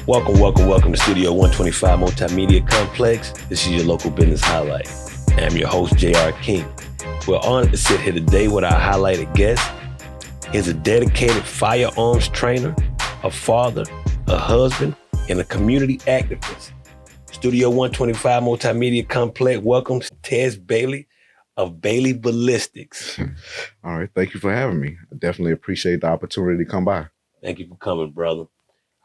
Welcome to Studio 125 Multimedia Complex. This is your local business highlight. I'm your host, J.R. King. We're honored to sit here today with our highlighted guest. He's a dedicated firearms trainer, a father, a husband, and a community activist. Studio 125 Multimedia Complex welcomes Tez Bailey of Bailey Ballistics. All right, thank you for having me. I definitely appreciate the opportunity to come by. Thank you for coming, brother.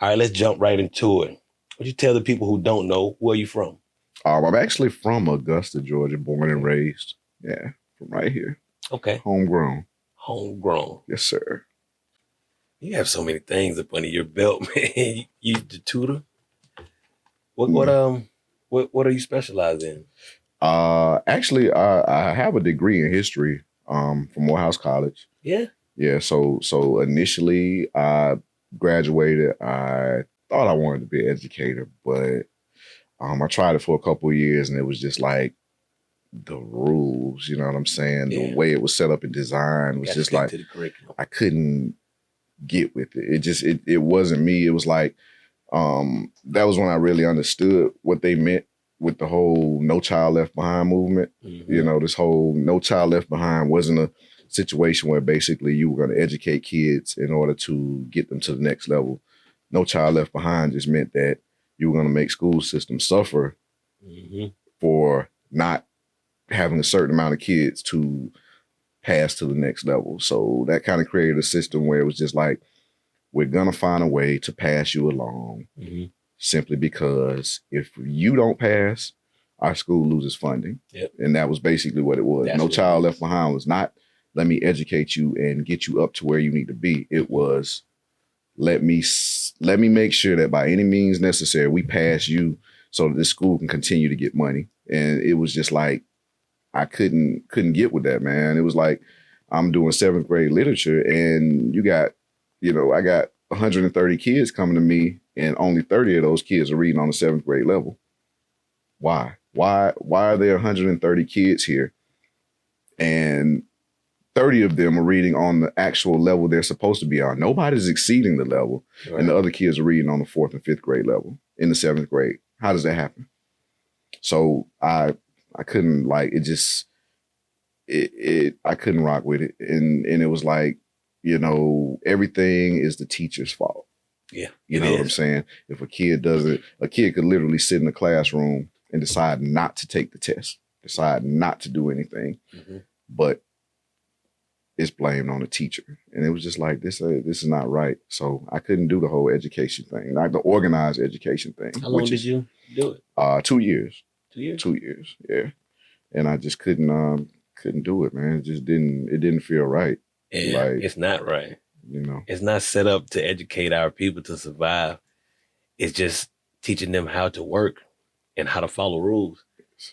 All right, let's jump right into it. Would you tell the people who don't know, where you from? I'm actually from Augusta, Georgia, born and raised. Yeah, from right here. Okay. Homegrown. Homegrown. Yes, sir. You have so many things up under your belt, man. You used to tutor. What are you specialized in? Actually, I have a degree in history from Morehouse College. Yeah. Yeah. So initially, I graduated. I thought I wanted to be an educator, but I tried it for a couple of years, and it was just like the rules. You know what I'm saying? Yeah. The way it was set up and designed was just like I couldn't get with it. It wasn't me. It was like that was when I really understood what they meant with the whole No Child Left Behind movement. Mm-hmm. You know, this whole No Child Left Behind wasn't a situation where basically you were going to educate kids in order to get them to the next level. No Child Left Behind just meant that you were going to make school systems suffer for not having a certain amount of kids to pass to the next level. So that kind of created a system where it was just like, we're going to find a way to pass you along simply because if you don't pass, our school loses funding. Yep. And that was basically what it was. No Child Left Behind was not, let me educate you and get you up to where you need to be. It was, let me make sure that by any means necessary, we pass you so that this school can continue to get money. And it was just like, I couldn't get with that, man. It was like, I'm doing 7th grade literature and I got 130 kids coming to me and only 30 of those kids are reading on the 7th grade level. Why? Why are there 130 kids here and 30 of them are reading on the actual level they're supposed to be on? Nobody's exceeding the level. Right. And the other kids are reading on the 4th and 5th grade level in the 7th grade. How does that happen? So I couldn't I couldn't rock with it. And it was like, everything is the teacher's fault. Yeah. You know what I'm saying? If a kid could literally sit in the classroom and decide not to take the test, decide not to do anything, but it's blamed on the teacher. And it was just like, this is not right. So I couldn't do the whole education thing, like the organized education thing. How long did you do it? 2 years. 2 years? 2 years, yeah. And I just couldn't do it, man. It didn't feel right. Yeah, it's not right. It's not set up to educate our people to survive. It's just teaching them how to work and how to follow rules.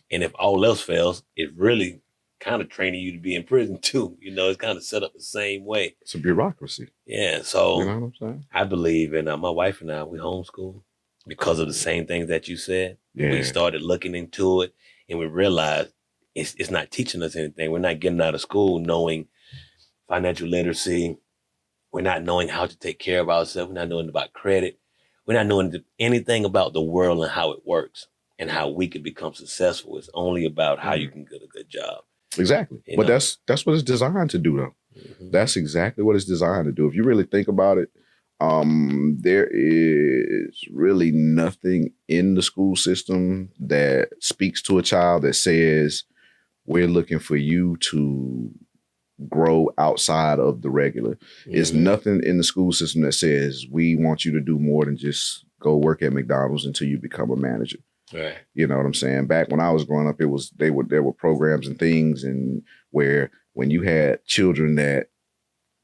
And if all else fails, it's really kind of training you to be in prison too. It's kind of set up the same way. It's a bureaucracy. Yeah, so you know what I'm saying? I believe in my wife and I, we homeschool because of the same things that you said. Yeah. We started looking into it and we realized it's not teaching us anything. We're not getting out of school knowing financial literacy. We're not knowing how to take care of ourselves. We're not knowing about credit. We're not knowing anything about the world and how it works and how we can become successful. It's only about how you can get a good job. Exactly. But that's what it's designed to do, though. That's exactly what it's designed to do. If you really think about it, there is really nothing in the school system that speaks to a child that says, we're looking for you to grow outside of the regular. There's nothing in the school system that says we want you to do more than just go work at McDonald's until you become a manager. Right. You know what I'm saying? Back when I was growing up, there were programs and things and where when you had children that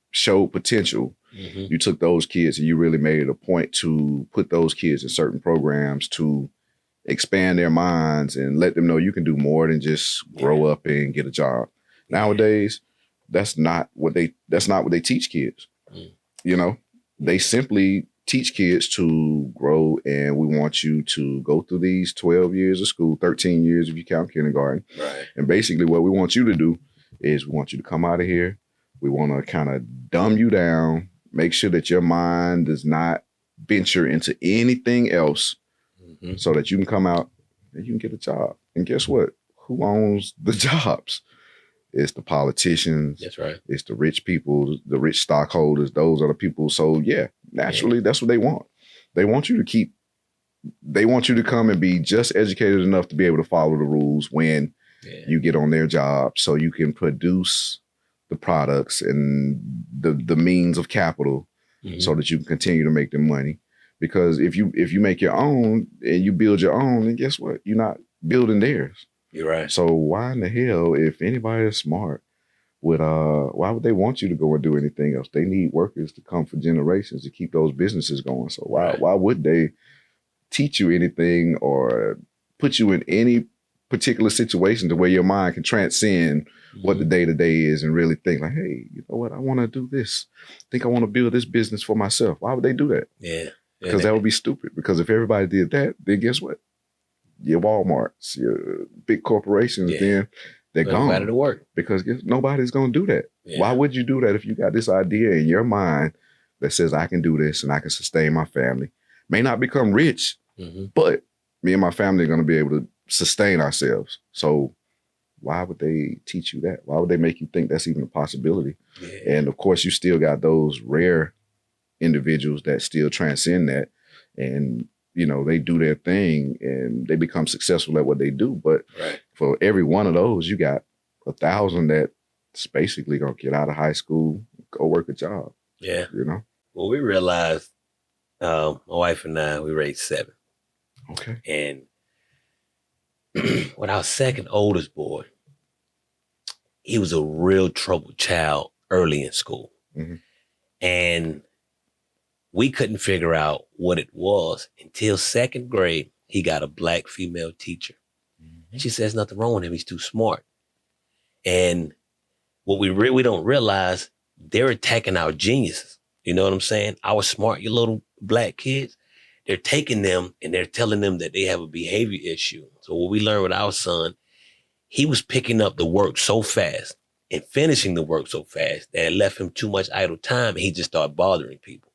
showed potential, you took those kids and you really made it a point to put those kids in certain programs to expand their minds and let them know you can do more than just grow up and get a job. Nowadays, that's not what they teach kids. They simply teach kids to grow, and we want you to go through these 12 years of school, 13 years if you count kindergarten. Right. And basically what we want you to do is we want you to come out of here. We want to kind of dumb you down, make sure that your mind does not venture into anything else so that you can come out and you can get a job. And guess what? Who owns the jobs? It's the politicians. That's right. It's the rich people, the rich stockholders. Those are the people. So yeah, naturally, that's what they want. They want you to come and be just educated enough to be able to follow the rules when you get on their job, so you can produce the products and the means of capital so that you can continue to make them money. Because if you make your own and you build your own, then guess what? You're not building theirs. You're right. So why in the hell, if anybody is smart, why would they want you to go and do anything else? They need workers to come for generations to keep those businesses going. So why would they teach you anything or put you in any particular situation to where your mind can transcend what the day-to-day is and really think like, hey, you know what? I want to do this. I think I want to build this business for myself. Why would they do that? Yeah. Because that would be stupid. Because if everybody did that, then guess what? Your Walmarts, your big corporations, then they're gone. Nobody to work. Because nobody's going to do that. Yeah. Why would you do that if you got this idea in your mind that says I can do this and I can sustain my family? May not become rich, but me and my family are going to be able to sustain ourselves. So why would they teach you that? Why would they make you think that's even a possibility? Yeah. And of course, you still got those rare individuals that still transcend that, and you know, they do their thing and they become successful at what they do. But for every one of those, you got 1,000 that's basically gonna get out of high school, go work a job. Yeah, you know. Well, we realized, my wife and I, we raised 7. Okay, and with our second oldest boy, he was a real troubled child early in school, and we couldn't figure out what it was until 2nd grade. He got a black female teacher. And she says nothing wrong with him. He's too smart. And what we really don't realize, they're attacking our geniuses. You know what I'm saying? Our smart, your little black kids, they're taking them and they're telling them that they have a behavior issue. So what we learned with our son, he was picking up the work so fast and finishing the work so fast that it left him too much idle time, and he just started bothering people.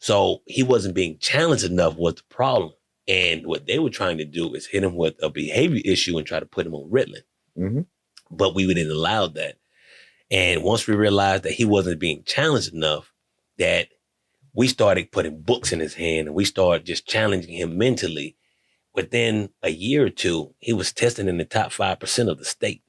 So he wasn't being challenged enough was the problem. And what they were trying to do is hit him with a behavior issue and try to put him on Ritalin. But we didn't allow that. And once we realized that he wasn't being challenged enough, that we started putting books in his hand and we started just challenging him mentally. Within a year or two, he was testing in the top 5% of the state.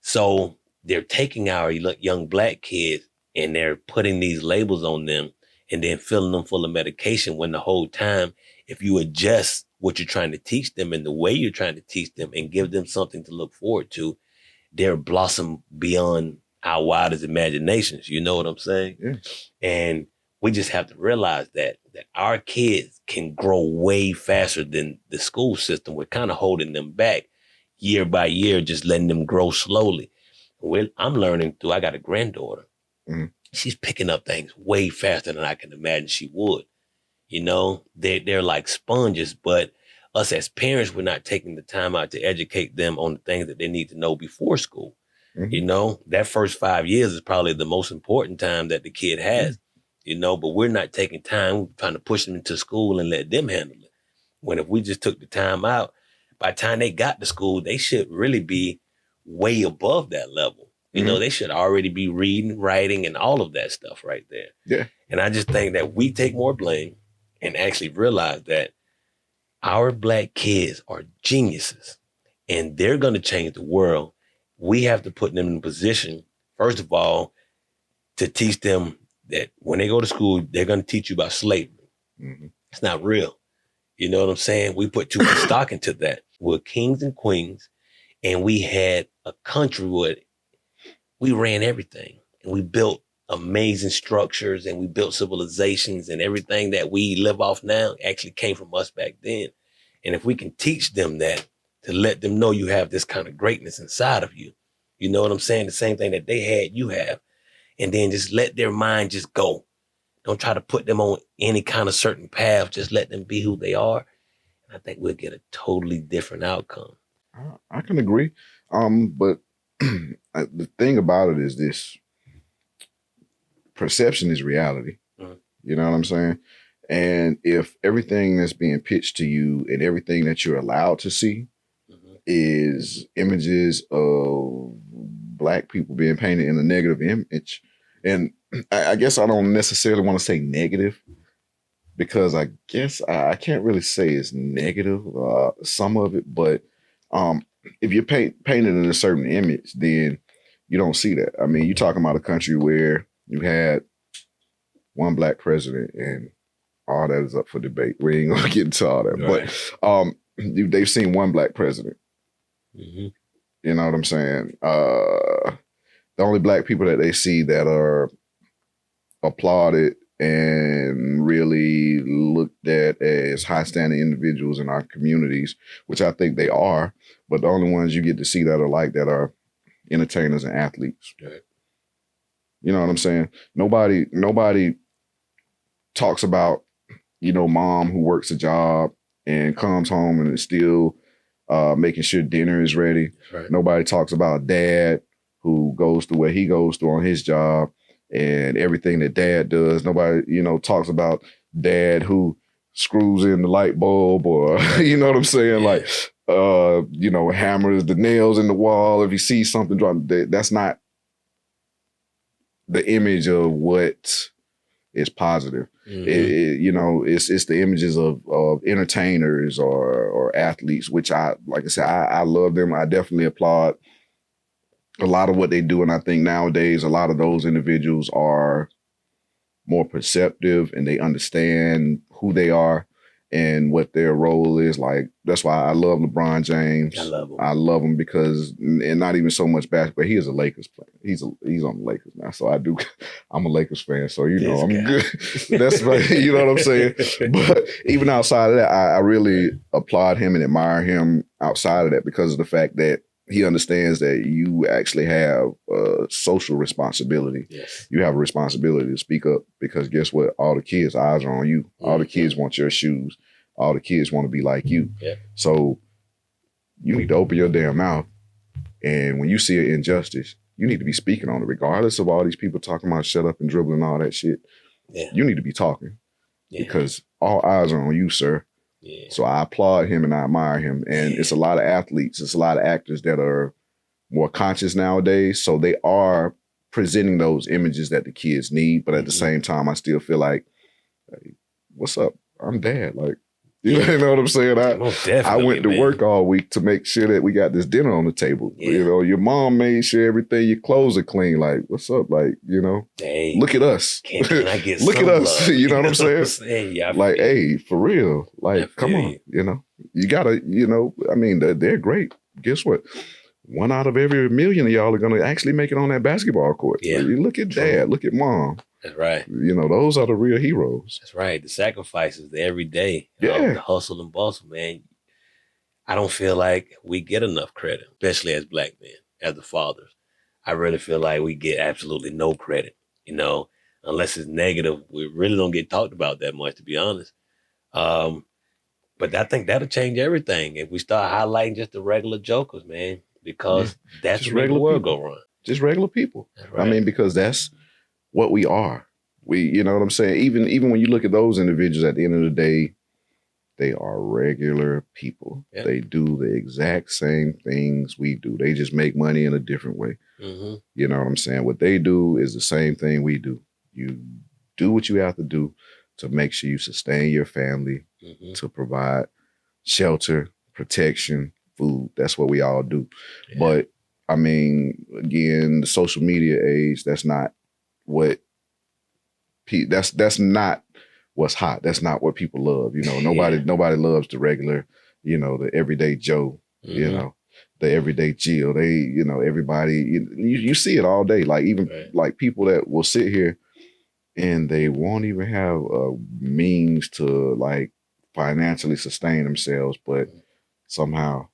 So they're taking our young black kids and they're putting these labels on them and then filling them full of medication, when the whole time, if you adjust what you're trying to teach them and the way you're trying to teach them and give them something to look forward to, they'll blossom beyond our wildest imaginations. You know what I'm saying? Yeah. And we just have to realize that our kids can grow way faster than the school system. We're kind of holding them back year by year, just letting them grow slowly. I'm learning through, I got a granddaughter. She's picking up things way faster than I can imagine she would. You know, they're like sponges, but us as parents, we're not taking the time out to educate them on the things that they need to know before school. You know, that first 5 years is probably the most important time that the kid has, you know, but we're not taking time trying to push them into school and let them handle it. When if we just took the time out, by the time they got to school, they should really be way above that level. You know, they should already be reading, writing, and all of that stuff right there. Yeah. And I just think that we take more blame and actually realize that our black kids are geniuses and they're going to change the world. We have to put them in a position, first of all, to teach them that when they go to school, they're going to teach you about slavery. It's not real. You know what I'm saying? We put too much stock into that. We're kings and queens, and we had a country where we ran everything, and we built amazing structures, and we built civilizations, and everything that we live off now actually came from us back then. And if we can teach them that, to let them know you have this kind of greatness inside of you, you know what I'm saying? The same thing that they had, you have. And then just let their mind just go. Don't try to put them on any kind of certain path. Just let them be who they are. And I think we'll get a totally different outcome. I can agree. But the thing about it is this: perception is reality. You know what I'm saying? And if everything that's being pitched to you and everything that you're allowed to see is images of Black people being painted in a negative image, and I guess I don't necessarily want to say negative, because I guess I can't really say it's negative, some of it, but if you're painted in a certain image, then you don't see that. I mean, you're talking about a country where you had one Black president, and all that is up for debate. We ain't gonna get into all that, right. But they've seen one Black president. You know what I'm saying? The only Black people that they see that are applauded and really looked at as high-standing individuals in our communities, which I think they are, but the only ones you get to see that are like that are entertainers and athletes. Right. You know what I'm saying? Nobody talks about, you know, mom who works a job and comes home and is still making sure dinner is ready. Right. Nobody talks about dad who goes through what he goes through on his job and everything that dad does. Nobody, you know, talks about dad who screws in the light bulb or, you know what I'm saying? Yeah. Like, you know, hammers the nails in the wall. If you see something drop, that's not the image of what is positive. You know, it's the images of entertainers or athletes, which like I said, I love them. I definitely applaud a lot of what they do. And I think nowadays, a lot of those individuals are more perceptive and they understand who they are and what their role is. Like, that's why I love LeBron James. I love him because, and not even so much basketball, he is a Lakers player. He's on the Lakers now. So I'm a Lakers fan. So, you know, I'm good. That's right. You know what I'm saying? But even outside of that, I really applaud him and admire him outside of that because of the fact that he understands that you actually have a social responsibility. Yes. You have a responsibility to speak up because guess what? All the kids' eyes are on you. All the kids want your shoes. All the kids want to be like you. Yeah. So you need to open your damn mouth. And when you see an injustice, you need to be speaking on it, regardless of all these people talking about shut up and dribble and all that shit. Yeah. You need to be talking because all eyes are on you, sir. Yeah. So I applaud him and I admire him. And it's a lot of athletes, it's a lot of actors that are more conscious nowadays. So they are presenting those images that the kids need. But at the same time, I still feel like, hey, what's up? I'm dad. Like, you know what I'm saying? I went to work all week to make sure that we got this dinner on the table. Yeah. You know, your mom made sure everything, your clothes are clean. Like, what's up? Like, you know, hey, look at us. Can I get look at us. Love? You know what I'm saying? Like, hey, for real. Like, come on. You know, you gotta, you know, I mean, they're great. Guess what? 1 out of every million of y'all are going to actually make it on that basketball court. Yeah. You look at dad, look at mom. That's right. You know, those are the real heroes. That's right. The sacrifices, the everyday, the hustle and bustle, man. I don't feel like we get enough credit, especially as Black men, as the fathers. I really feel like we get absolutely no credit, you know, unless it's negative. We really don't get talked about that much, to be honest. But I think that'll change everything if we start highlighting just the regular jokers, man, because that's just regular world go run. Just regular people. Right. I mean, because that's what we are. You know what I'm saying? Even when you look at those individuals, at the end of the day, they are regular people. Yeah. They do the exact same things we do. They just make money in a different way. Mm-hmm. You know what I'm saying? What they do is the same thing we do. You do what you have to do to make sure you sustain your family, to provide shelter, protection, food. That's what we all do. Yeah. But I mean, again, the social media age, that's not what that's not what's hot. That's not what people love. You know, nobody loves the regular, you know, the everyday Joe, you know, the everyday Jill. They, you know, everybody, you see it all day. Like even like people that will sit here and they won't even have means to like financially sustain themselves, but somehow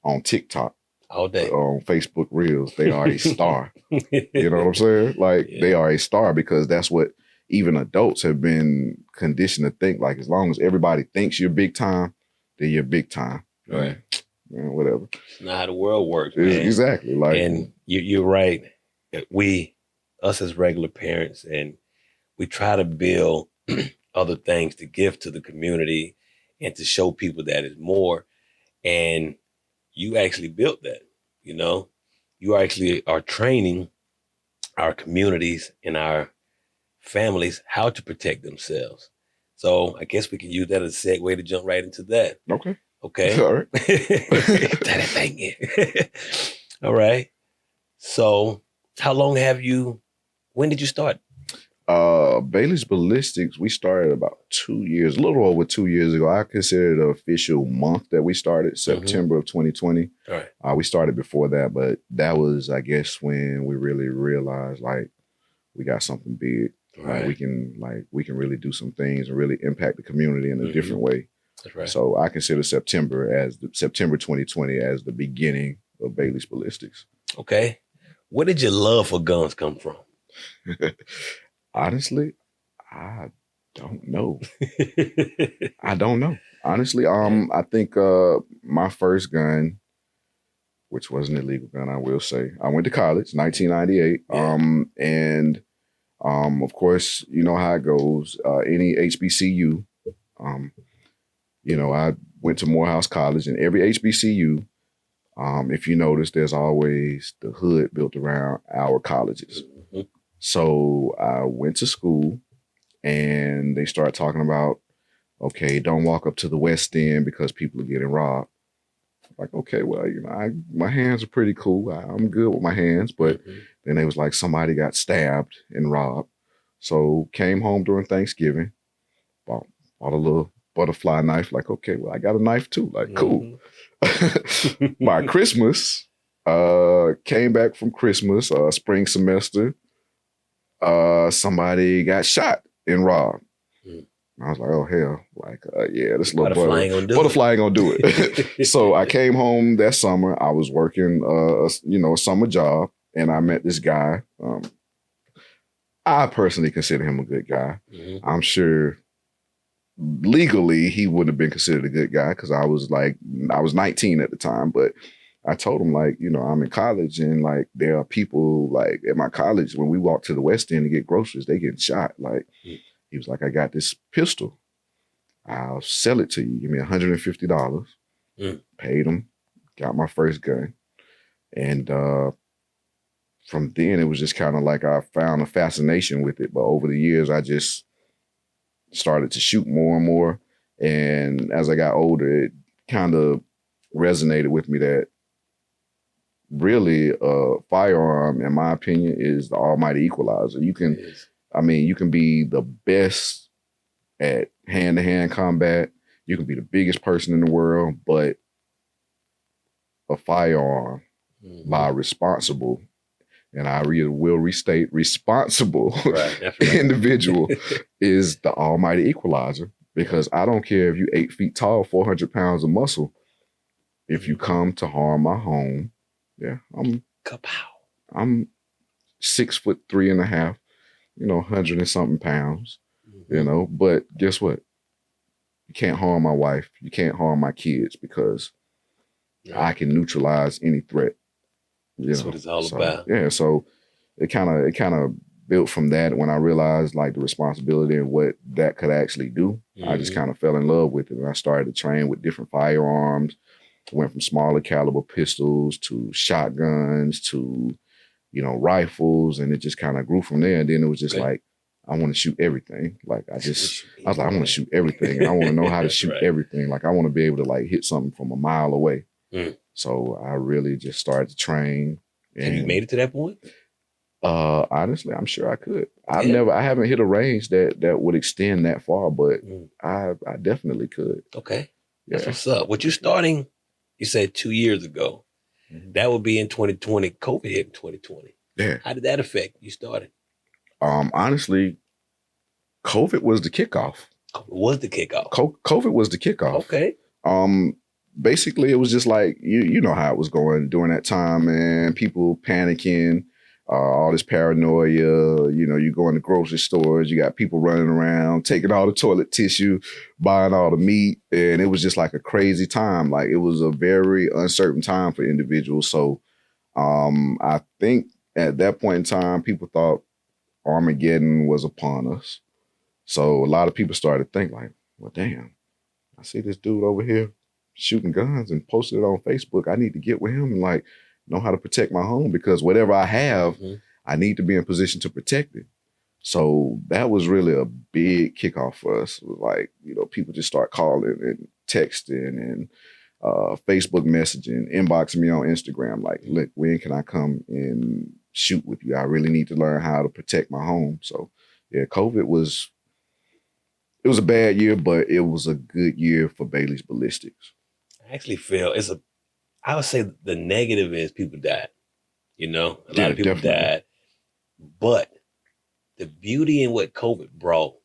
on TikTok, all day, on Facebook Reels, they are a star. You know what I'm saying? Like they are a star because that's what even adults have been conditioned to think. Like as long as everybody thinks you're big time, then you're big time. Right? Whatever. It's not how the world works, man. Exactly. Like, and you're right. Us as regular parents, and we try to build other things to give to the community and to show people that it's more. And you actually built that, you know. You actually are training our communities and our families how to protect themselves. So I guess we can use that as a segue to jump right into that. Okay. Okay. All right. That thing in. All right. So how long when did you start? Bailey's Ballistics, we started about 2 years, a little over 2 years ago. I consider the official month that we started, September of 2020. All right. We started before that, but that was, I guess, when we really realized like we got something big. Right. We can really do some things and really impact the community in a different way. That's right. So I consider September 2020 as the beginning of Bailey's Ballistics. Okay. Where did your love for guns come from? Honestly, I don't know. I don't know. Honestly, I think my first gun, which was an illegal gun, I will say, I went to college, 1998. Yeah. And of course, you know how it goes. Any HBCU, you know, I went to Morehouse College, and every HBCU, if you notice, there's always the hood built around our colleges. Mm-hmm. So I went to school, and they start talking about, okay, don't walk up to the West End because people are getting robbed. Like, okay, well, you know, my hands are pretty cool. I'm good with my hands, but then it was like somebody got stabbed and robbed. So came home during Thanksgiving, bought a little butterfly knife. Like, okay, well, I got a knife too. Like, cool. By Christmas, came back from Christmas, spring semester, somebody got shot and robbed. I was like, oh, hell, like, yeah, this little butterfly ain't gonna do it. So I came home that summer. I was working, a summer job, and I met this guy. I personally consider him a good guy. Mm-hmm. I'm sure legally he wouldn't have been considered a good guy because I was 19 at the time, but I told him, like, you know, I'm in college, and like there are people like at my college, when we walk to the West End to get groceries, they getting shot. Like, he was like, I got this pistol. I'll sell it to you. Give me $150. Paid him, got my first gun. And from then it was just kind of like I found a fascination with it. But over the years, I just started to shoot more and more. And as I got older, it kind of resonated with me that really a firearm, in my opinion, is the almighty equalizer. You can be the best at hand-to-hand combat. You can be the biggest person in the world, but a firearm by a responsible, and I will restate, responsible individual is the almighty equalizer. Because I don't care if you're 8 feet tall, 400 pounds of muscle. If you come to harm my home, I'm 6'3.5", 100 and something pounds, but guess what? You can't harm my wife. You can't harm my kids because I can neutralize any threat. That's what it's all about. Yeah. So it kind of built from that. When I realized like the responsibility and what that could actually do, I just kind of fell in love with it. And I started to train with different firearms. Went from smaller caliber pistols to shotguns to, rifles. And it just kind of grew from there. And then it was just like, I want to shoot everything. Like I was like, I want to shoot everything. And I want to know how to shoot everything. Like I want to be able to like hit something from a mile away. So I really just started to train. And you made it to that point? Honestly, I'm sure I could. I haven't hit a range that would extend that far, but I definitely could. Okay. That's what's up. What you starting, you said 2 years ago. That would be in 2020. COVID hit in 2020. Yeah. How did that affect you started? Honestly, COVID was the kickoff. COVID was the kickoff. Okay. Basically, it was just like, you know how it was going during that time, man. People panicking, all this paranoia. You go in the grocery stores, you got people running around, taking all the toilet tissue, buying all the meat. And it was just like a crazy time. Like it was a very uncertain time for individuals. So I think at that point in time, people thought Armageddon was upon us. So a lot of people started to think like, well, damn, I see this dude over here shooting guns and posted it on Facebook. I need to get with him and like know how to protect my home because whatever I have, I need to be in position to protect it. So that was really a big kickoff for us. Like, you know, people just start calling and texting and Facebook messaging, inboxing me on Instagram. Like, look, when can I come and shoot with you? I really need to learn how to protect my home. So yeah, COVID was, it was a bad year, but it was a good year for Bailey's Ballistics. I actually feel I would say the negative is people died. You know, a lot of people died. But the beauty in what COVID brought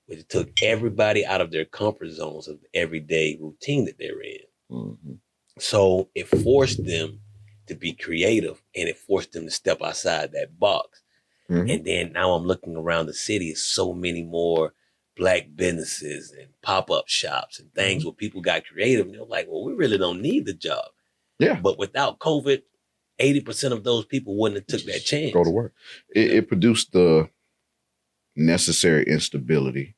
was it took everybody out of their comfort zones of the everyday routine that they're in. So it forced them to be creative and it forced them to step outside that box. And then now I'm looking around the city, so many more Black businesses and pop-up shops and things where people got creative and they're like, well, we really don't need the job. Yeah. But without COVID, 80% of those people wouldn't have took that chance. Go to work. It produced the necessary instability.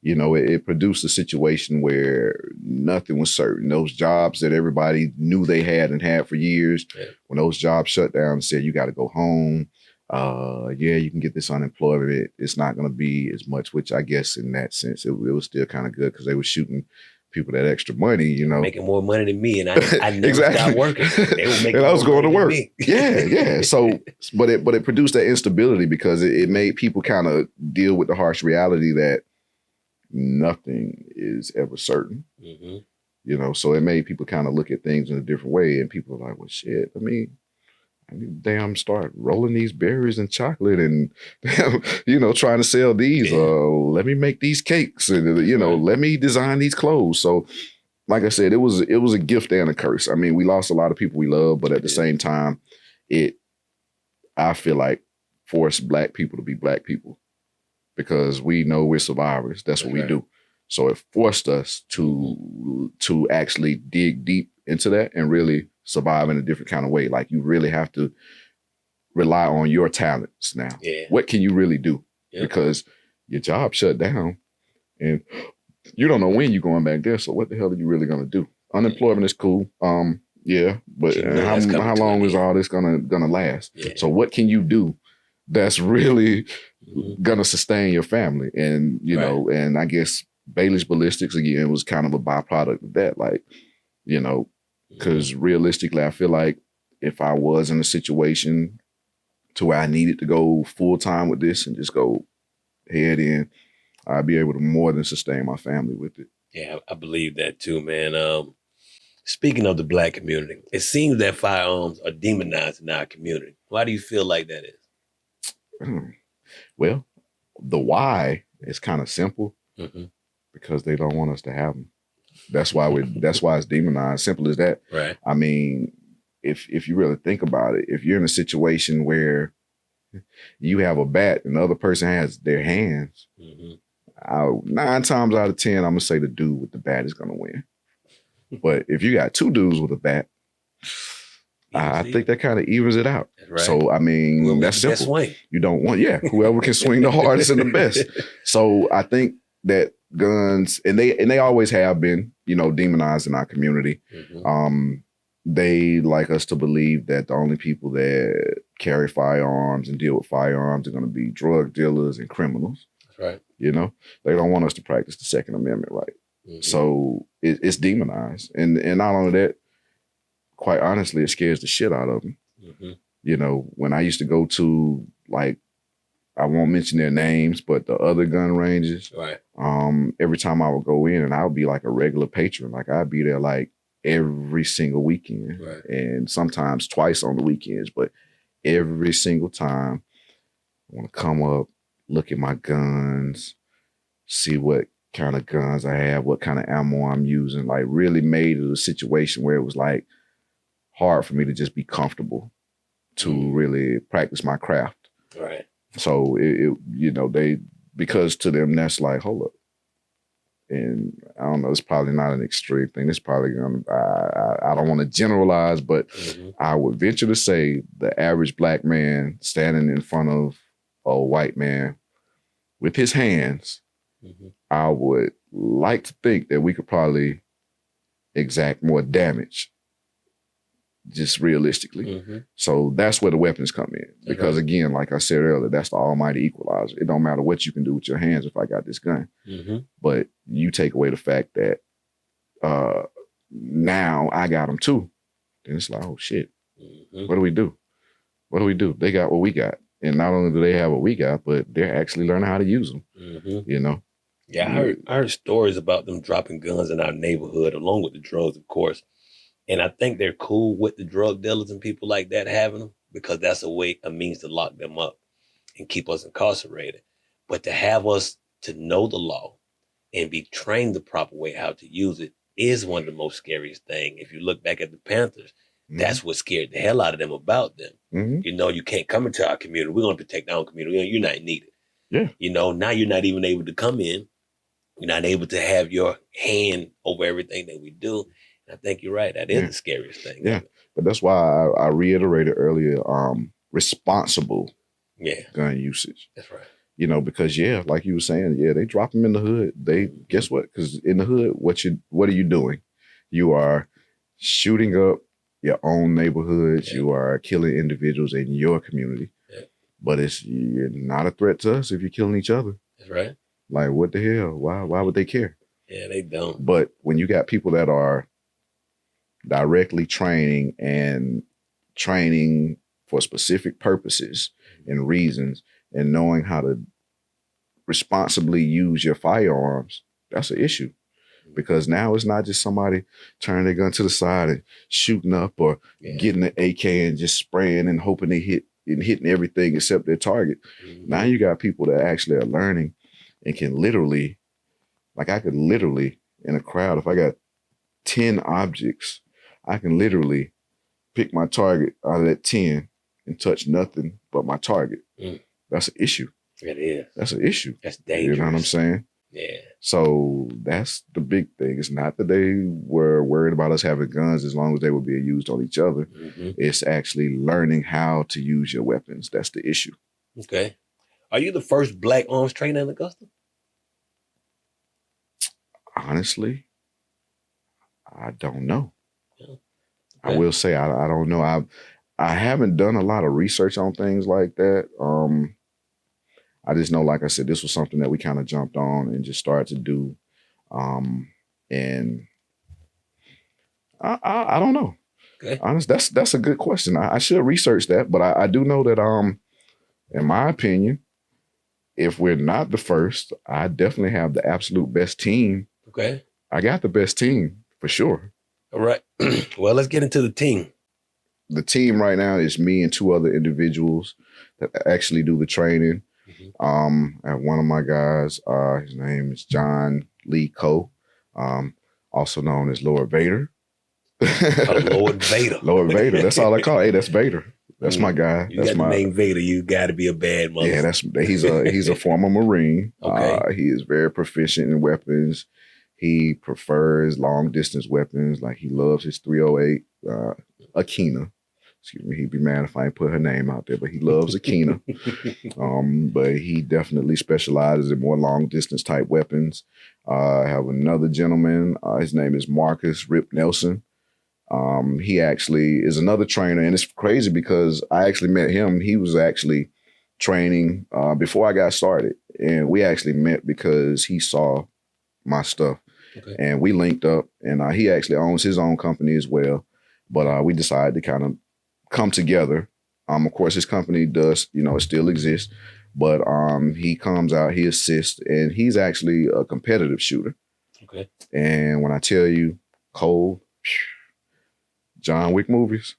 You know, it produced a situation where nothing was certain. Those jobs that everybody knew they had and had for years, when those jobs shut down and said, you got to go home. Yeah, you can get this unemployment. It's not going to be as much, which I guess in that sense, it was still kind of good because they were shooting people that extra money, you know. Making more money than me, and I never stopped working. They were making and I was going to work. Yeah. So, but it produced that instability because it made people kind of deal with the harsh reality that nothing is ever certain. You know, so it made people kind of look at things in a different way, and people are like, well, shit, I mean, damn, start rolling these berries and chocolate and, you know, trying to sell these. Let me make these cakes and, you know, let me design these clothes. So like I said, it was a gift and a curse. I mean, we lost a lot of people we love, but at the same time, I feel like forced Black people to be Black people because we know we're survivors. That's what we do. So it forced us to actually dig deep into that and really survive in a different kind of way. Like you really have to rely on your talents now. What can you really do? Because your job shut down and you don't know when you're going back there. So what the hell are you really going to do? Unemployment is cool. Yeah, but how long is all this gonna last? So what can you do that's really gonna sustain your family? And you know, and I guess Bailey's Ballistics again was kind of a byproduct of that. Like, you know, because realistically, I feel like if I was in a situation to where I needed to go full time with this and just go head in, I'd be able to more than sustain my family with it. Yeah, I believe that too, man. Speaking of the Black community, it seems that firearms are demonized in our community. Why do you feel like that is? Well, the why is kind of simple because they don't want us to have them. That's why it's demonized. Simple as that. Right. I mean, if you really think about it, if you're in a situation where you have a bat and the other person has their hands, 9 times out of 10, I'm gonna say the dude with the bat is gonna win. But if you got 2 dudes with a bat, I think that kind of evens it out. Right. So, I mean, whoever that's simple. Swing. You don't want, whoever can swing the hardest and the best. So I think that guns, and they always have been, you know, demonized in our community. They like us to believe that the only people that carry firearms and deal with firearms are going to be drug dealers and criminals. That's right. You know, they don't want us to practice the Second Amendment right. So it's demonized. And not only that, quite honestly, it scares the shit out of them. You know, when I used to go to, like, I won't mention their names, but the other gun ranges, every time I would go in, and I would be like a regular patron, like I'd be there like every single weekend and sometimes twice on the weekends, but every single time I want to come up, look at my guns, see what kind of guns I have, what kind of ammo I'm using, like really made it a situation where it was like hard for me to just be comfortable to really practice my craft. Right. So it you know, because to them that's like, hold up. And I don't know, it's probably not an extreme thing. It's probably I don't want to generalize, but I would venture to say the average Black man standing in front of a white man with his hands I would like to think that we could probably exact more damage, just realistically. So that's where the weapons come in. Because again, like I said earlier, that's the almighty equalizer. It don't matter what you can do with your hands if I got this gun. But you take away the fact that now I got them too. Then it's like, oh shit, what do we do? What do we do? They got what we got. And not only do they have what we got, but they're actually learning how to use them, you know? Yeah, I heard stories about them dropping guns in our neighborhood, along with the drugs, of course. And I think they're cool with the drug dealers and people like that having them, because that's a means to lock them up and keep us incarcerated. But to have us to know the law and be trained the proper way how to use it is one of the most scariest things. If you look back at the Panthers, that's what scared the hell out of them about them. You know, you can't come into our community. We're going to protect our own community. You're not needed. Yeah. You know, now you're not even able to come in. You're not able to have your hand over everything that we do. And I think you're right. That is the scariest thing. Yeah. But that's why I reiterated earlier, responsible gun usage. That's right. You know, because like you were saying, they drop them in the hood. They guess what? Because in the hood, what are you doing? You are shooting up your own neighborhoods. You are killing individuals in your community. But you're not a threat to us if you're killing each other. That's right. Like, what the hell? Why would they care? Yeah, they don't. But when you got people that are directly training for specific purposes and reasons, and knowing how to responsibly use your firearms, that's an issue. Because now it's not just somebody turning their gun to the side and shooting up, or getting an AK and just spraying and hoping they hit and hitting everything except their target. Now you got people that actually are learning and can literally, like I could literally in a crowd, if I got 10 objects, I can literally pick my target out of that 10 and touch nothing but my target. That's an issue. It is. That's an issue. That's dangerous. You know what I'm saying? Yeah. So that's the big thing. It's not that they were worried about us having guns as long as they were being used on each other. It's actually learning how to use your weapons. That's the issue. Okay. Are you the first Black arms trainer in Augusta? Honestly, I don't know. Okay. I will say I don't know. I haven't done a lot of research on things like that. I just know, like I said, this was something that we kind of jumped on and just started to do. And I don't know. Okay. Honest, that's a good question. I should research that, but I do know that in my opinion, if we're not the first, I definitely have the absolute best team. Okay. I got the best team for sure. All right. Well, let's get into the team. The team right now is me and 2 other individuals that actually do the training. I have one of my guys, his name is John Lee Coe, also known as Lord Vader. Lord Vader. Lord Vader. That's all I call it. Hey, that's Vader. That's my guy. You got the name Vader. You got to be a bad mother. Yeah, he's a former Marine. Okay. He is very proficient in weapons. He prefers long distance weapons. Like, he loves his 308 Akina. Excuse me, he'd be mad if I ain't put her name out there, but he loves Akina. But he definitely specializes in more long distance type weapons. I have another gentleman. His name is Marcus Rip Nelson. He actually is another trainer, and it's crazy because I actually met him. He was actually training before I got started, and we actually met because he saw my stuff. Okay. And we linked up, and he actually owns his own company as well. But we decided to kind of come together. Of course, his company does, it still exists, but he comes out, he assists, and he's actually a competitive shooter. Okay. And when I tell you, Cole, John Wick movies,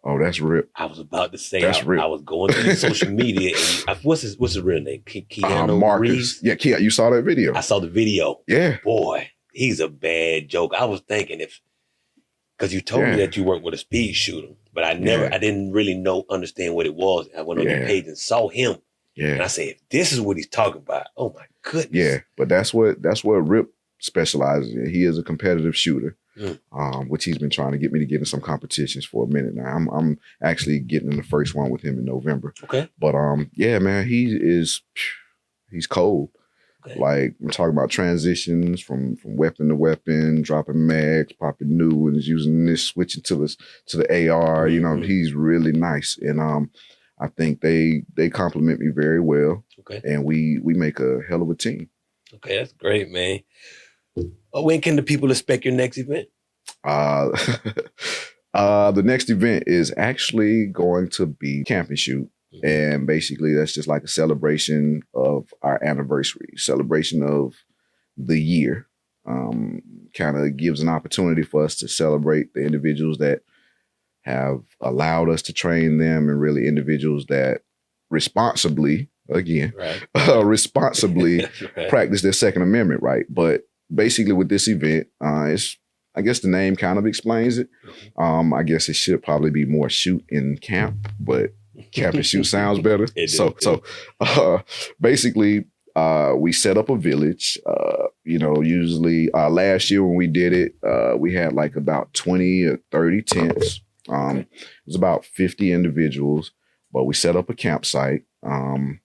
oh, that's Rip. I was about to say, that's Rip. I was going through social media. And what's his real name? Keanu Marcus. Reeves? Yeah, you saw that video. I saw the video. Yeah. Boy, he's a bad joke. I was thinking because you told me that you worked with a speed shooter, but I didn't really understand what it was. I went on your page and saw him. Yeah. And I said, if this is what he's talking about, oh my goodness. Yeah, but that's what Rip specializes in. He is a competitive shooter, which he's been trying to get me to get in some competitions for a minute now. I'm actually getting in the first one with him in November. Okay. But yeah, man, he's cold. Okay. Like we're talking about transitions from weapon to weapon, dropping mags, popping new ones, using this, switching to the AR. You know, he's really nice, and I think they complement me very well. Okay, and we make a hell of a team. Okay, that's great, man. When can the people expect your next event? The next event is actually going to be camp and shoot. And basically that's just like a celebration of our anniversary, celebration of the year. Kind of gives an opportunity for us to celebrate the individuals that have allowed us to train them, and really individuals that responsibly, again, responsibly practice their Second Amendment right. But basically with this event, it's, I guess the name kind of explains it. I guess it should probably be more shoot in camp, but camp and shoot sounds better. Basically, we set up a village. You know, usually last year when we did it, we had like about 20 or 30 tents. It was about 50 individuals, but we set up a campsite. And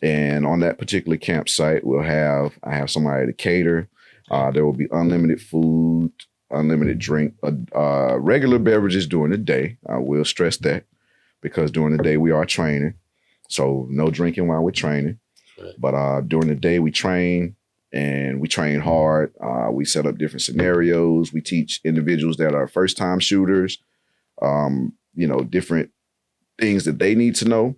on that particular campsite, I have somebody to cater. There will be unlimited food, unlimited drink, regular beverages during the day. I will stress that, because during the day we are training. So no drinking while we're training. Right. But during the day we train, and we train hard. We set up different scenarios. We teach individuals that are first-time shooters, you know, different things that they need to know.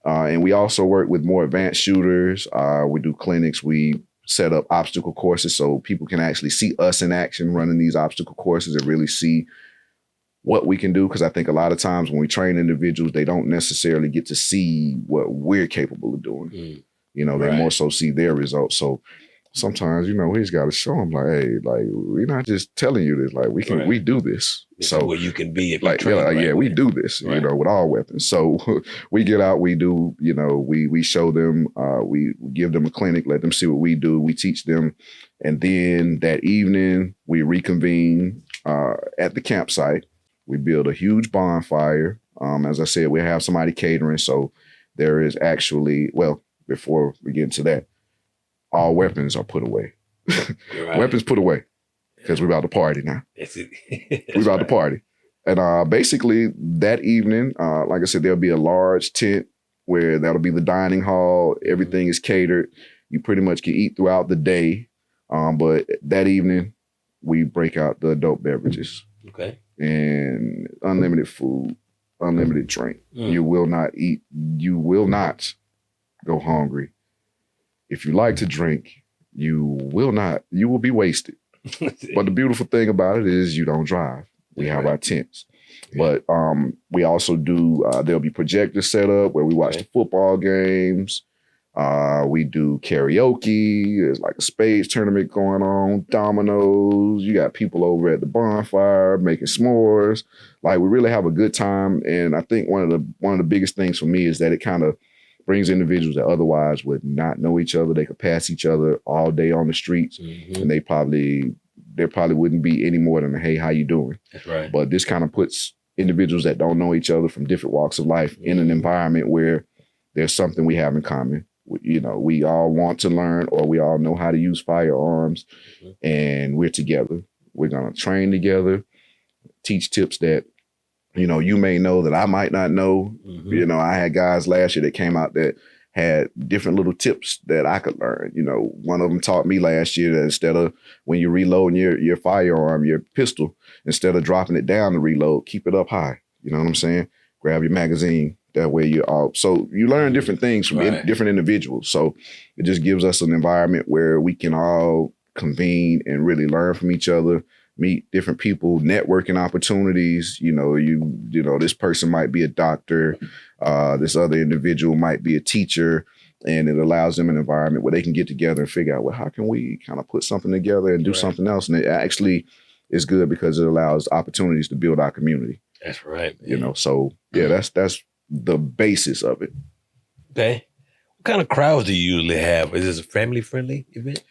And we also work with more advanced shooters. We do clinics. We set up obstacle courses so people can actually see us in action running these obstacle courses and really see what we can do. Because I think a lot of times when we train individuals, they don't necessarily get to see what we're capable of doing. You know, they more so see their results. So sometimes, you know, we just got to show them like, hey, like, we're not just telling you this, like we do this. This so is where you can be if like, you train we do this, you know, with all weapons. So we get out, we do, you know, we show them, we give them a clinic, let them see what we do. We teach them. And then that evening we reconvene at the campsite. We build a huge bonfire. As I said, we have somebody catering. So there is actually, well, before we get into that, all weapons are put away. Weapons put away, because we're about to party now. We're about to party. And basically that evening, like I said, there'll be a large tent where that'll be the dining hall. Everything is catered. You pretty much can eat throughout the day. But that evening, we break out the adult beverages. Okay. And unlimited food, unlimited drink. You will not eat. You will not go hungry. If you like to drink, you will be wasted. But the beautiful thing about it is you don't drive. We have our tents. But we also do, there'll be projectors set up where we watch the football games. We do karaoke. There's like a spades tournament going on, dominoes. You got people over at the bonfire making s'mores. Like, we really have a good time. And I think one of the biggest things for me is that it kind of brings individuals that otherwise would not know each other. They could pass each other all day on the streets, and there probably wouldn't be any more than a, hey, how you doing? That's right. But this kind of puts individuals that don't know each other from different walks of life in an environment where there's something we have in common. You know, we all want to learn, or we all know how to use firearms, and we're together. We're going to train together, teach tips that, you know, you may know that I might not know. You know, I had guys last year that came out that had different little tips that I could learn. You know, one of them taught me last year that instead of, when you're reloading your firearm, your pistol, instead of dropping it down to reload, keep it up high. You know what I'm saying? Grab your magazine. That way you're all, so you learn different things from different individuals. So it just gives us an environment where we can all convene and really learn from each other, meet different people, networking opportunities. You know, this person might be a doctor, this other individual might be a teacher, and it allows them an environment where they can get together and figure out, well, how can we kind of put something together and do something else? And it actually is good because it allows opportunities to build our community. That's right, man. You know, so yeah, that's the basis of it. Okay. What kind of crowds do you usually have? Is this a family-friendly event?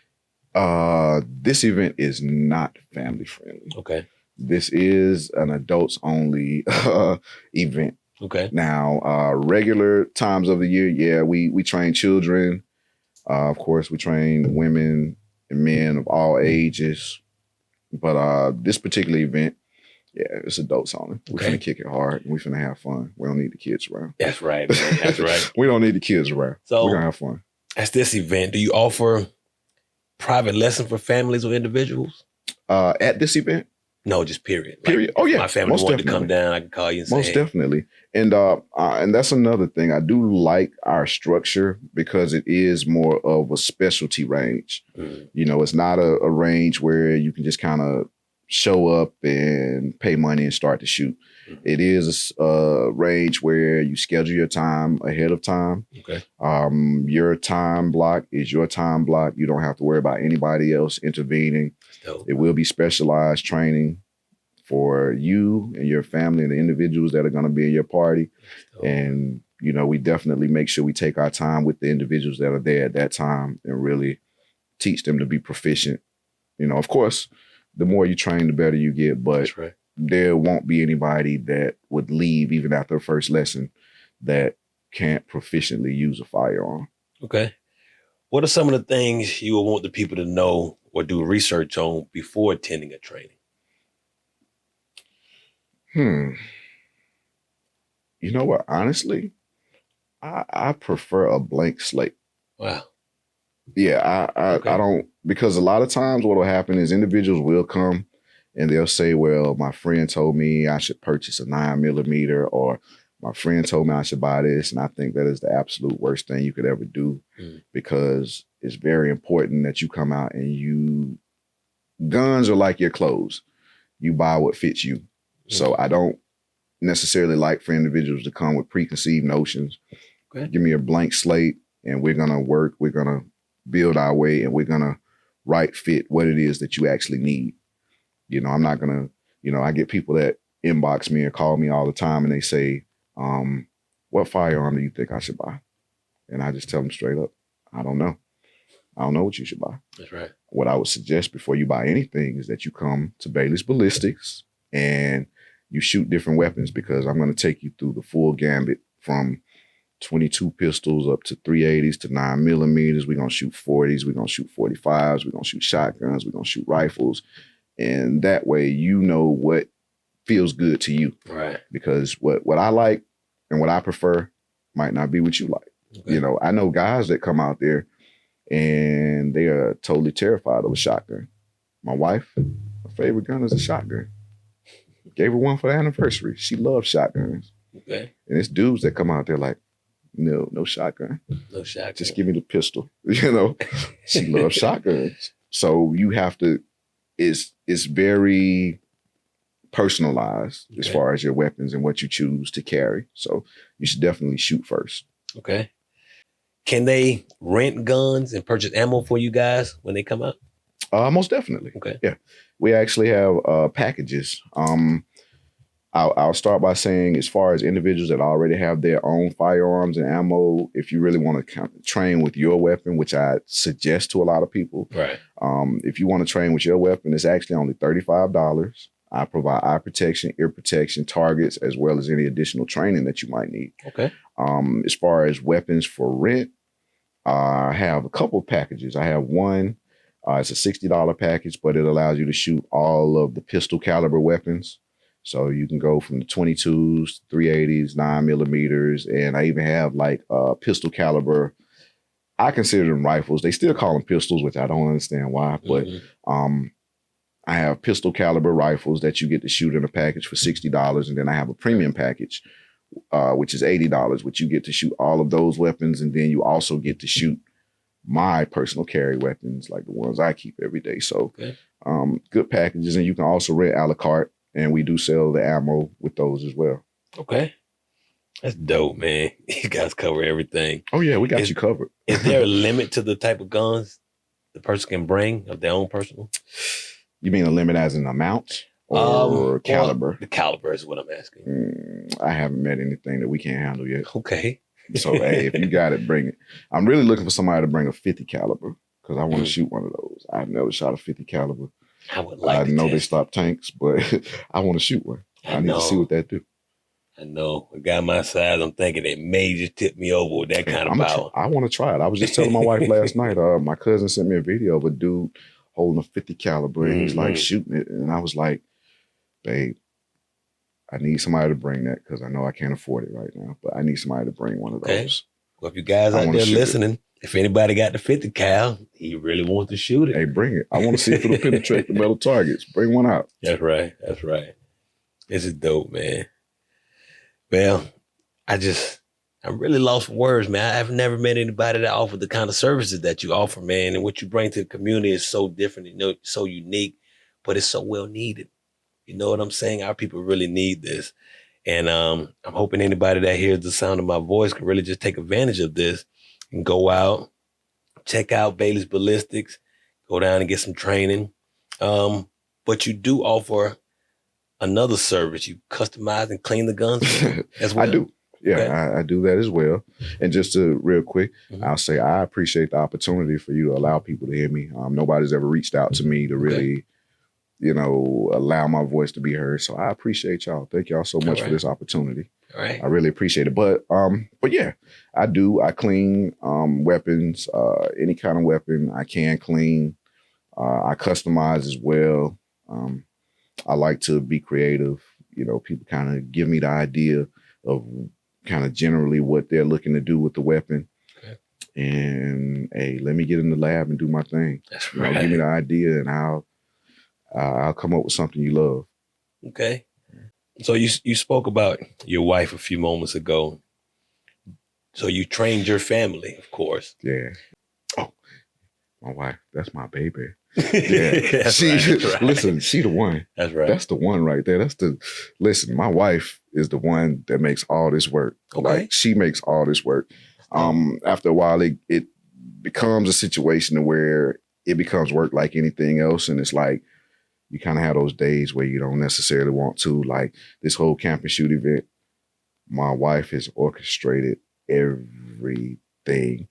This event is not family-friendly. Okay. This is an adults-only event. Okay. Now, regular times of the year, yeah, we train children. Of course, we train women and men of all ages. But this particular event, yeah, it's adults only. We finna kick it hard and we finna have fun. We don't need the kids around. That's right, man. That's right. We don't need the kids around. So we're gonna have fun. At this event, do you offer private lessons for families or individuals? At this event? No, just period. Period. Oh yeah, my family wanted to come down, I can call you and say, most definitely. And that's another thing. I do like our structure because it is more of a specialty range. You know, it's not a range where you can just kind of show up and pay money and start to shoot. It is a range where you schedule your time ahead of time. Your time block is your time block. You don't have to worry about anybody else intervening. It will be specialized training for you and your family and the individuals that are going to be in your party. And, you know, we definitely make sure we take our time with the individuals that are there at that time and really teach them to be proficient. You know, of course, the more you train, the better you get, but there won't be anybody that would leave even after the first lesson that can't proficiently use a firearm. Okay. What are some of the things you would want the people to know or do research on before attending a training? You know what? Honestly, I prefer a blank slate. Wow. Yeah, I don't, because a lot of times what will happen is individuals will come and they'll say, well, my friend told me I should purchase a 9mm, or my friend told me I should buy this. And I think that is the absolute worst thing you could ever do, because it's very important that you come out and guns are like your clothes. You buy what fits you. So I don't necessarily like for individuals to come with preconceived notions. Give me a blank slate and we're going to work. We're going to build our way and we're going to right fit what it is that you actually need. You know, I'm not going to, you know, I get people that inbox me or call me all the time and they say, what firearm do you think I should buy? And I just tell them straight up, I don't know. I don't know what you should buy. That's right. What I would suggest before you buy anything is that you come to Bailey's Ballistics and you shoot different weapons, because I'm going to take you through the full gambit from 22 pistols up to 380s to 9mm. We're going to shoot 40s. We're going to shoot 45s. We're going to shoot shotguns. We're going to shoot rifles. And that way, you know what feels good to you. Right. Because what I like and what I prefer might not be what you like. You know, I know guys that come out there and they are totally terrified of a shotgun. My wife, her favorite gun is a shotgun. Gave her one for the anniversary. She loves shotguns. And it's dudes that come out there like, no shotgun. No shotgun. Just give me the pistol. You know, she loves shotguns. So you have to, it's very personalized as far as your weapons and what you choose to carry. So you should definitely shoot first. Okay. Can they rent guns and purchase ammo for you guys when they come out? Most definitely. Okay. Yeah. We actually have packages. I'll start by saying, as far as individuals that already have their own firearms and ammo, if you really want to train with your weapon, which I suggest to a lot of people, if you want to train with your weapon, it's actually only $35. I provide eye protection, ear protection, targets, as well as any additional training that you might need. Okay. As far as weapons for rent, I have a couple of packages. I have one. It's a $60 package, but it allows you to shoot all of the pistol caliber weapons. So you can go from the 22s, 380s, 9mm, and I even have like pistol caliber. I consider them rifles. They still call them pistols, which I don't understand why, but I have pistol caliber rifles that you get to shoot in a package for $60. And then I have a premium package, which is $80, which you get to shoot all of those weapons. And then you also get to shoot my personal carry weapons, like the ones I keep every day. So good packages. And you can also rent a la carte, and we do sell the ammo with those as well. Okay. That's dope, man. You guys cover everything. Oh yeah, we got you covered. Is there a limit to the type of guns the person can bring of their own personal? You mean a limit as an amount or caliber? Well, the caliber is what I'm asking. I haven't met anything that we can't handle yet. Okay. So, hey, if you got it, bring it. I'm really looking for somebody to bring a 50 caliber because I want to shoot one of those. I've never shot a 50 caliber. I would like to. I know they stop tanks, but I want to shoot one. I need to see what that do. I know. A guy my size, I'm thinking it may just tip me over with that kind of power. I want to try it. I was just telling my wife last night, my cousin sent me a video of a dude holding a 50 caliber and he's like shooting it. And I was like, babe, I need somebody to bring that because I know I can't afford it right now, but I need somebody to bring one of those. Well, if you guys out there listening, if anybody got the 50 cal, he really wants to shoot it. Hey, bring it. I want to see if it'll penetrate the metal targets. Bring one out. That's right. That's right. This is dope, man. Well, I'm really lost for words, man. I've never met anybody that offered the kind of services that you offer, man. And what you bring to the community is so different, so unique, but it's so well needed. You know what I'm saying? Our people really need this. And I'm hoping anybody that hears the sound of my voice can really just take advantage of this and go out, check out Bailey's Ballistics, go down and get some training. But you do offer another service. You customize and clean the guns as well. I do. Yeah, okay. I do that as well. And just to real quick, I'll say I appreciate the opportunity for you to allow people to hear me. Nobody's ever reached out to me to really, allow my voice to be heard. So I appreciate y'all. Thank y'all so much for this opportunity. All right. I really appreciate it. But yeah, I do. I clean weapons, any kind of weapon I can clean. I customize as well. I like to be creative. People kind of give me the idea of kind of generally what they're looking to do with the weapon. Okay. And hey, let me get in the lab and do my thing. That's right. Give me the idea and I'll come up with something you love. Okay. So you spoke about your wife a few moments ago. So you trained your family, of course. Yeah. Oh, my wife, that's my baby. Yeah. Right. Listen, she the one. That's right. That's the one right there. Listen, my wife is the one that makes all this work. Okay. Like, she makes all this work. After a while, it becomes a situation where it becomes work like anything else. And it's like, you kind of have those days where you don't necessarily want to, like this whole camp and shoot event. My wife has orchestrated everything.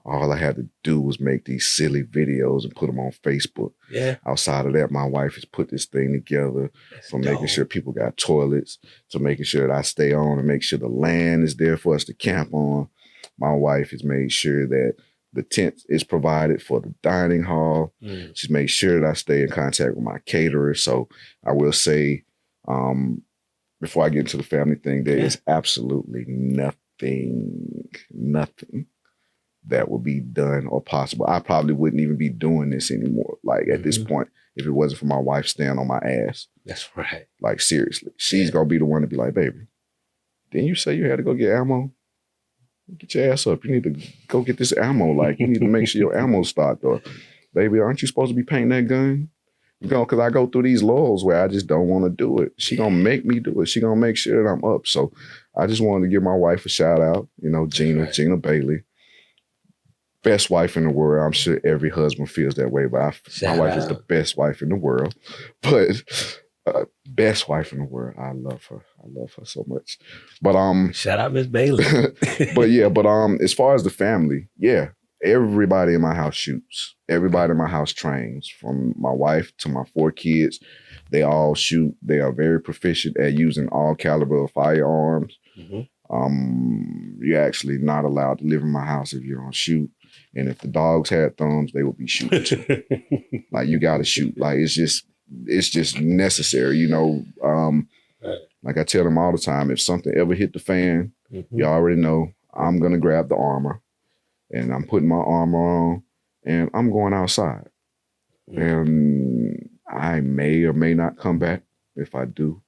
All I had to do was make these silly videos and put them on Facebook. Yeah. Outside of that, my wife has put this thing together from making sure people got toilets to making sure that I stay on and make sure the land is there for us to camp on. My wife has made sure that the tent is provided for the dining hall. She's made sure that I stay in contact with my caterer. So I will say, before I get into the family thing, there is absolutely nothing that will be done or possible. I probably wouldn't even be doing this anymore. Like at this point, if it wasn't for my wife staying on my ass. That's right. Like seriously, she's gonna be the one to be like, baby, didn't you say you had to go get ammo? Get your ass up. You need to go get this ammo. Like, you need to make sure your ammo's stocked. Or, baby, aren't you supposed to be painting that gun? Because I go through these lulls where I just don't want to do it. She gonna make me do it. She gonna make sure that I'm up. So I just wanted to give my wife a shout out. Gina Bailey. Best wife in the world. I'm sure every husband feels that way, but my wife is the best wife in the world. But best wife in the world. I love her. I love her so much. But shout out Miss Bailey. but as far as the family, yeah, everybody in my house shoots. Everybody in my house trains, from my wife to my 4 kids. They all shoot. They are very proficient at using all caliber firearms. You're actually not allowed to live in my house if you don't shoot. And if the dogs had thumbs, they would be shooting too. Like, you got to shoot. Like, it's just necessary, Like I tell them all the time, if something ever hit the fan, you already know I'm going to grab the armor and I'm putting my armor on and I'm going outside. And I may or may not come back. If I do,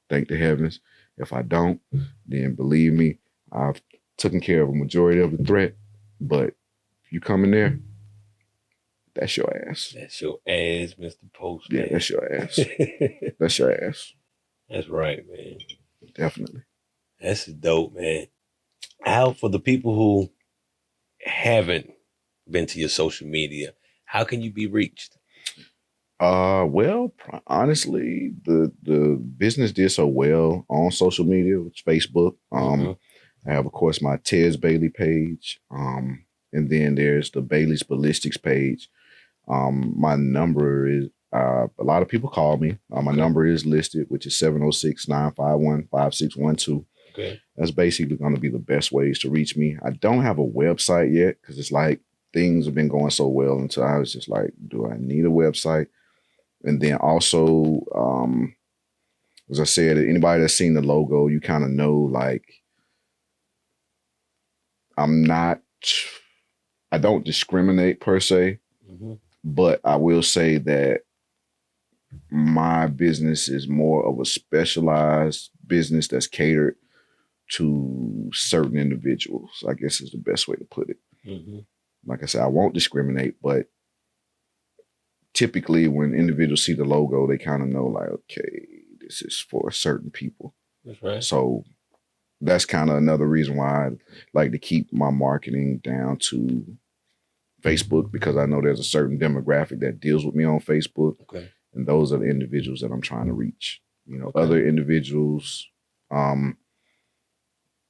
thank the heavens. If I don't, then believe me, I've taken care of a majority of the threat. But if you come in there, that's your ass. That's your ass, Mr. Postman. Yeah, that's your ass. That's your ass. That's right, man. Definitely. That's dope, man. How, for the people who haven't been to your social media, how can you be reached? Well, honestly, the business did so well on social media, which is Facebook. I have, of course, my Tez Bailey page. And then there's the Bailey's Ballistics page. My number is, a lot of people call me. My number is listed, which is 706-951-5612. Okay. That's basically going to be the best ways to reach me. I don't have a website yet because it's like things have been going so well until I was just like, do I need a website? And then also, as I said, anybody that's seen the logo, you kind of know, like, I don't discriminate per se, but I will say that my business is more of a specialized business that's catered to certain individuals, I guess is the best way to put it. Like I said, I won't discriminate, but typically when individuals see the logo, they kind of know like, okay, this is for certain people. That's right. So that's kind of another reason why I like to keep my marketing down to Facebook, because I know there's a certain demographic that deals with me on Facebook. Okay. And those are the individuals that I'm trying to reach. You know, other individuals,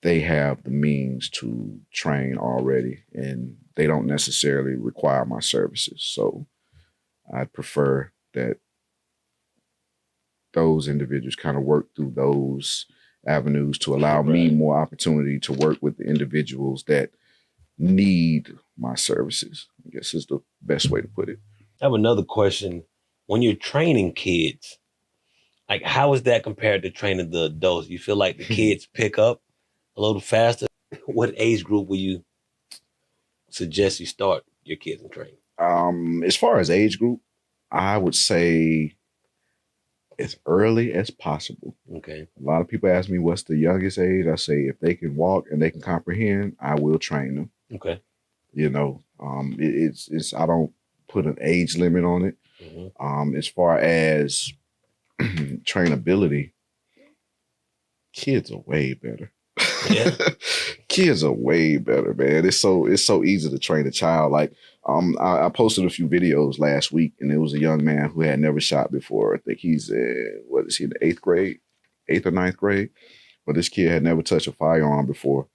they have the means to train already and they don't necessarily require my services. So I prefer that those individuals kind of work through those avenues to allow me more opportunity to work with the individuals that need my services, I guess is the best way to put it. I have another question. When you're training kids, like how is that compared to training the adults? You feel like the kids pick up a little faster? What age group will you suggest you start your kids in training? As far as age group, I would say as early as possible. Okay. A lot of people ask me what's the youngest age. I say if they can walk and they can comprehend, I will train them. Okay. You know, it's I don't put an age limit on it. As far as trainability, kids are way better. Yeah. Kids are way better, man. It's so easy to train a child. Like, I posted a few videos last week, and there was a young man who had never shot before. I think he's in the 8th grade, 8th or 9th grade. But this kid had never touched a firearm before,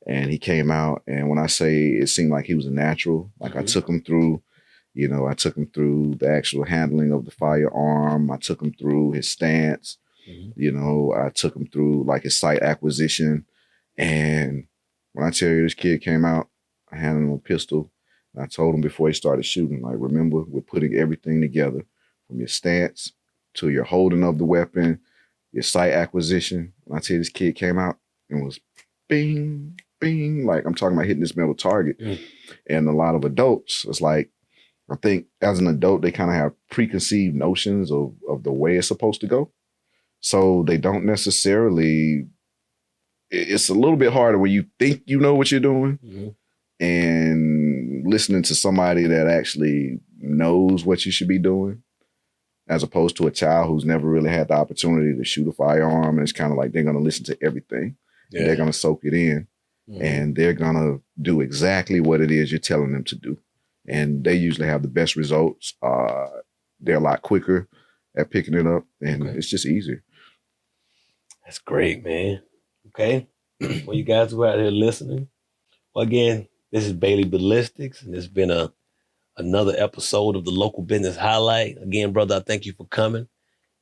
and he came out. And when I say it seemed like he was a natural, like I took him through. You know, I took him through the actual handling of the firearm. I took him through his stance. You know, I took him through like his sight acquisition. And when I tell you this kid came out, I handed him a pistol. And I told him before he started shooting, like, remember, we're putting everything together from your stance to your holding of the weapon, your sight acquisition. When I tell you this kid came out and was bing, bing, like I'm talking about hitting this metal target. And a lot of adults, it's like, I think as an adult, they kind of have preconceived notions of the way it's supposed to go. So they don't necessarily, it's a little bit harder when you think you know what you're doing and listening to somebody that actually knows what you should be doing, as opposed to a child who's never really had the opportunity to shoot a firearm. And it's kind of like they're going to listen to everything. Yeah. And they're going to soak it in and they're going to do exactly what it is you're telling them to do. And they usually have the best results. They're a lot quicker at picking it up, and it's just easier. That's great, man. Okay. Well, you guys who are out here listening, well, again, this is Bailey Ballistics, and it's been another episode of the Local Business Highlight. Again, brother, I thank you for coming,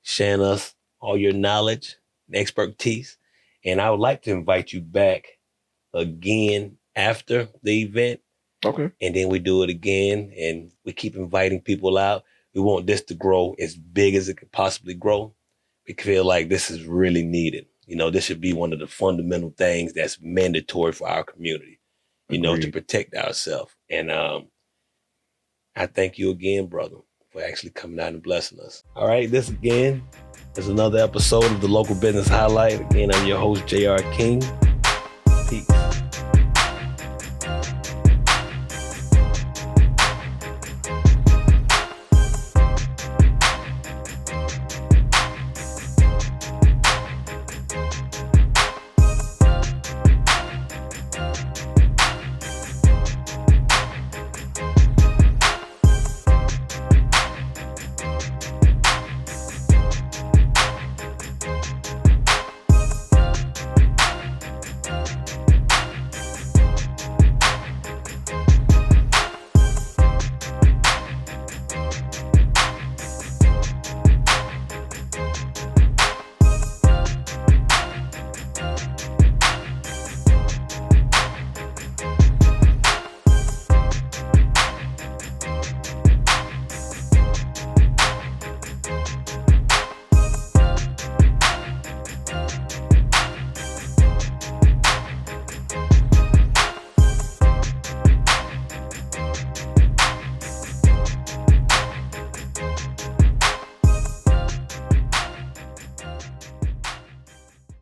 sharing us all your knowledge and expertise. And I would like to invite you back again after the event. Okay. And then we do it again, and we keep inviting people out. We want this to grow as big as it could possibly grow. We feel like this is really needed. You know, this should be one of the fundamental things that's mandatory for our community, you know, to protect ourselves. And I thank you again, brother, for actually coming out and blessing us. All right, this again is another episode of the Local Business Highlight. Again, I'm your host, J.R. King. Peace.